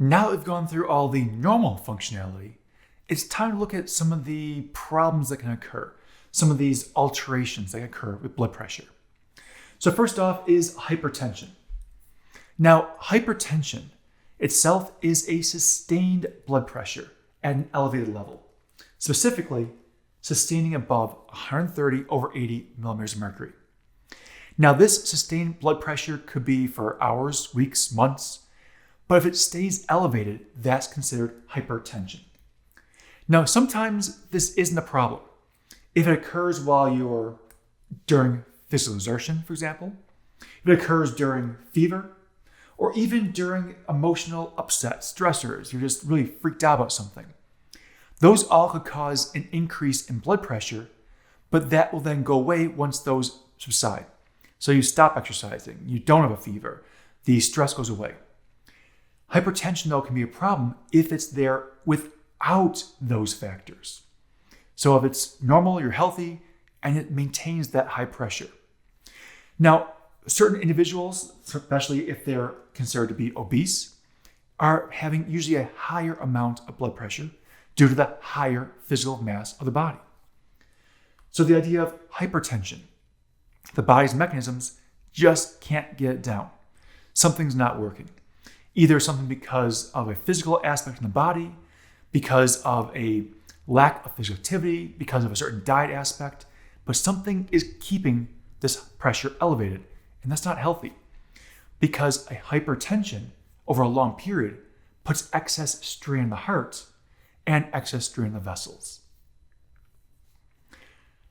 Now that we've gone through all the normal functionality, it's time to look at some of the problems that can occur, some of these alterations that occur with blood pressure. So first off is hypertension. Now, hypertension itself is a sustained blood pressure at an elevated level, specifically sustaining above 130/80 millimeters of mercury. Now, this sustained blood pressure could be for hours, weeks, months, but if it stays elevated, that's considered hypertension. Now, sometimes this isn't a problem. If it occurs while you're during physical exertion, for example, if it occurs during fever, or even during emotional upset, stressors, you're just really freaked out about something. Those all could cause an increase in blood pressure, but that will then go away once those subside. So you stop exercising, you don't have a fever, the stress goes away. Hypertension, though, can be a problem if it's there without those factors. So if it's normal, you're healthy, and it maintains that high pressure. Now, certain individuals, especially if they're considered to be obese, are having usually a higher amount of blood pressure due to the higher physical mass of the body. So the idea of hypertension, the body's mechanisms just can't get it down. Something's not working. Either something because of a physical aspect in the body, because of a lack of physical activity, because of a certain diet aspect, but something is keeping this pressure elevated, and that's not healthy, because a hypertension over a long period puts excess strain on the heart and excess strain on the vessels.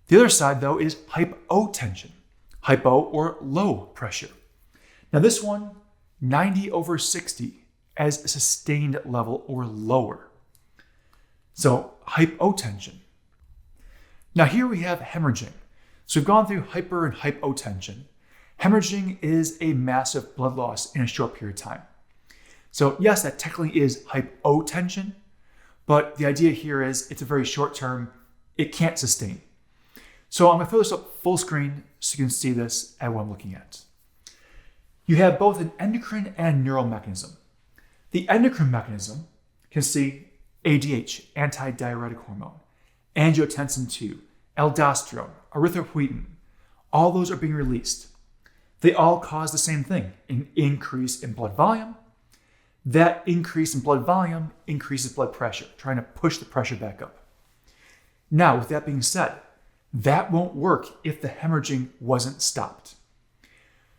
The other side, though, is hypotension, hypo or low pressure. Now this one, 90/60 as a sustained level or lower. So hypotension. Now here we have hemorrhaging. So we've gone through hyper and hypotension. Hemorrhaging is a massive blood loss in a short period of time. So yes, that technically is hypotension, but the idea here is it's a very short term, it can't sustain. So I'm going to throw this up full screen so you can see this at what I'm looking at. You have both an endocrine and neural mechanism. The endocrine mechanism can see ADH, antidiuretic hormone, angiotensin II, aldosterone, erythropoietin. All those are being released. They all cause the same thing, an increase in blood volume. That increase in blood volume increases blood pressure, trying to push the pressure back up. Now, with that being said, that won't work if the hemorrhaging wasn't stopped.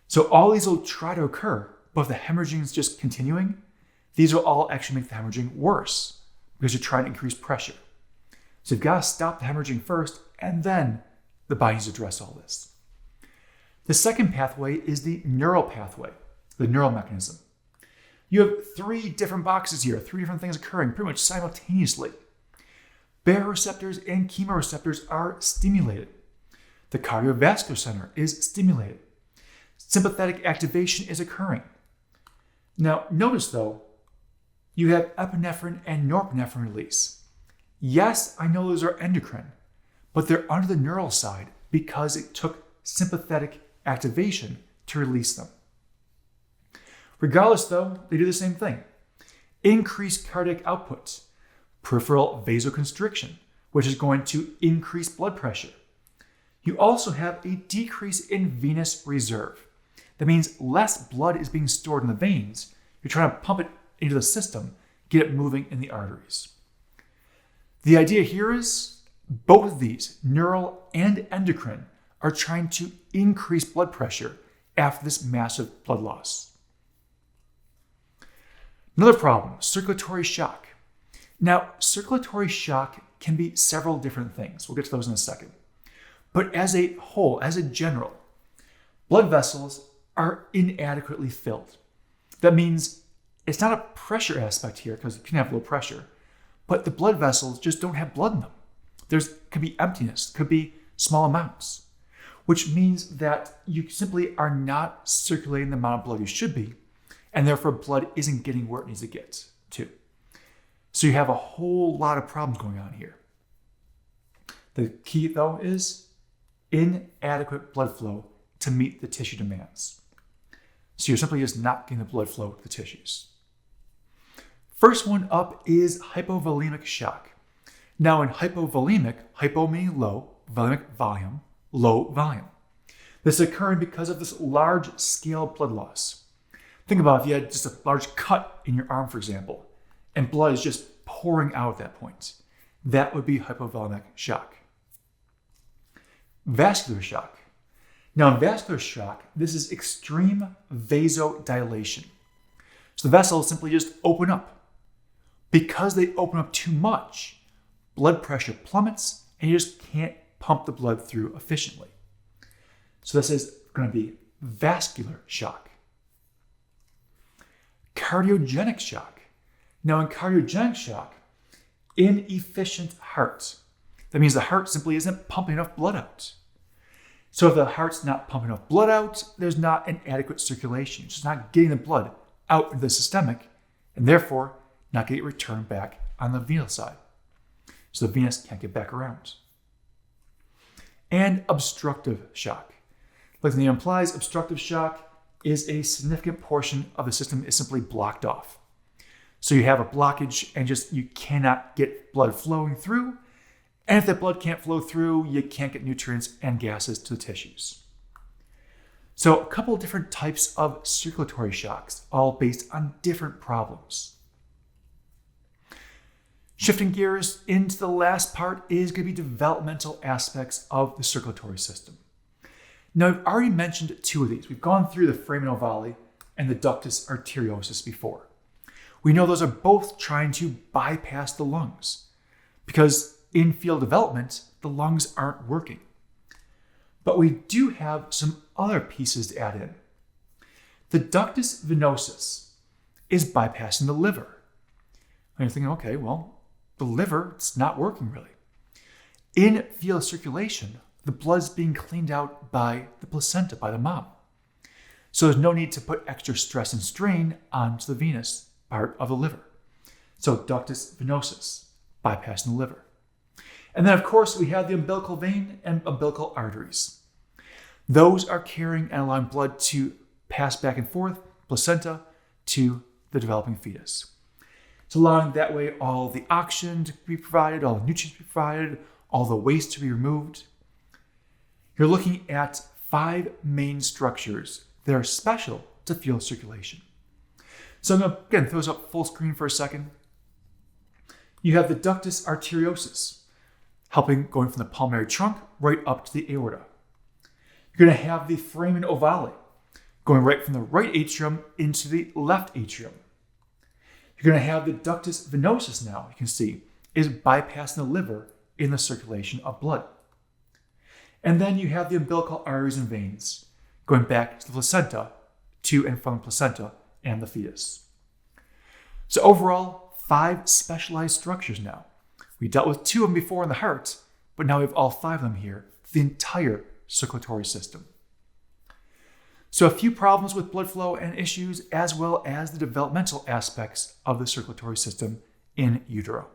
So all these will try to occur, but if the hemorrhaging is just continuing, these will all actually make the hemorrhaging worse because you're trying to increase pressure. So you've got to stop the hemorrhaging first, and then the body needs to address all this. The second pathway is the neural pathway, the neural mechanism. You have three different boxes here, three different things occurring pretty much simultaneously. Baroreceptors and chemoreceptors are stimulated. The cardiovascular center is stimulated. Sympathetic activation is occurring. Now, notice though, you have epinephrine and norepinephrine release. Yes, I know those are endocrine, but they're under the neural side because it took sympathetic activation to release them. Regardless though, they do the same thing. Increased cardiac output, peripheral vasoconstriction, which is going to increase blood pressure. You also have a decrease in venous reserve. That means less blood is being stored in the veins. You're trying to pump it into the system, get it moving in the arteries. The idea here is both of these, neural and endocrine, are trying to increase blood pressure after this massive blood loss. Another problem, circulatory shock. Now, circulatory shock can be several different things. We'll get to those in a second. But as a whole, as a general, blood vessels are inadequately filled. That means it's not a pressure aspect here because you can have low pressure, but the blood vessels just don't have blood in them. Could be emptiness, could be small amounts, which means that you simply are not circulating the amount of blood you should be, and therefore blood isn't getting where it needs to get to. So you have a whole lot of problems going on here. The key though is inadequate blood flow to meet the tissue demands. So you're simply just not getting the blood flow to the tissues. First one up is hypovolemic shock. Now in hypovolemic, hypo meaning low, volemic volume, low volume. This is occurring because of this large scale blood loss. Think about if you had just a large cut in your arm, for example, and blood is just pouring out at that point. That would be hypovolemic shock. Vascular shock. Now in vascular shock, this is extreme vasodilation. So the vessels simply just open up. Because they open up too much, blood pressure plummets and you just can't pump the blood through efficiently. So this is going to be vascular shock. Cardiogenic shock. Now in cardiogenic shock, inefficient heart. That means the heart simply isn't pumping enough blood out. So if the heart's not pumping enough blood out, there's not an adequate circulation. It's just not getting the blood out into the systemic, and therefore not getting it returned back on the venous side. So the venous can't get back around. And obstructive shock. Like the name implies, obstructive shock is a significant portion of the system is simply blocked off. So you have a blockage and just you cannot get blood flowing through. And if that blood can't flow through, you can't get nutrients and gases to the tissues. So a couple of different types of circulatory shocks, all based on different problems. Shifting gears into the last part is going to be developmental aspects of the circulatory system. Now, I've already mentioned two of these. We've gone through the foramen ovale and the ductus arteriosus before. We know those are both trying to bypass the lungs because in field development, the lungs aren't working. But we do have some other pieces to add in. The ductus venosus is bypassing the liver. And you're thinking, okay, well, the liver, it's not working really. In field circulation, the blood's being cleaned out by the placenta, by the mom. So there's no need to put extra stress and strain onto the venous part of the liver. So ductus venosus, bypassing the liver. And then of course we have the umbilical vein and umbilical arteries. Those are carrying and allowing blood to pass back and forth, placenta to the developing fetus. It's allowing that way all the oxygen to be provided, all the nutrients to be provided, all the waste to be removed. You're looking at 5 main structures that are special to field circulation. So I'm going to, again, throw this up full screen for a second. You have the ductus arteriosus, going from the pulmonary trunk right up to the aorta. You're going to have the foramen ovale, going right from the right atrium into the left atrium. You're going to have the ductus venosus now, you can see, is bypassing the liver in the circulation of blood. And then you have the umbilical arteries and veins, going back to the placenta, to and from the placenta and the fetus. So overall, 5 specialized structures now. We dealt with 2 of them before in the heart, but now we have all 5 of them here, the entire circulatory system. So a few problems with blood flow and issues, as well as the developmental aspects of the circulatory system in utero.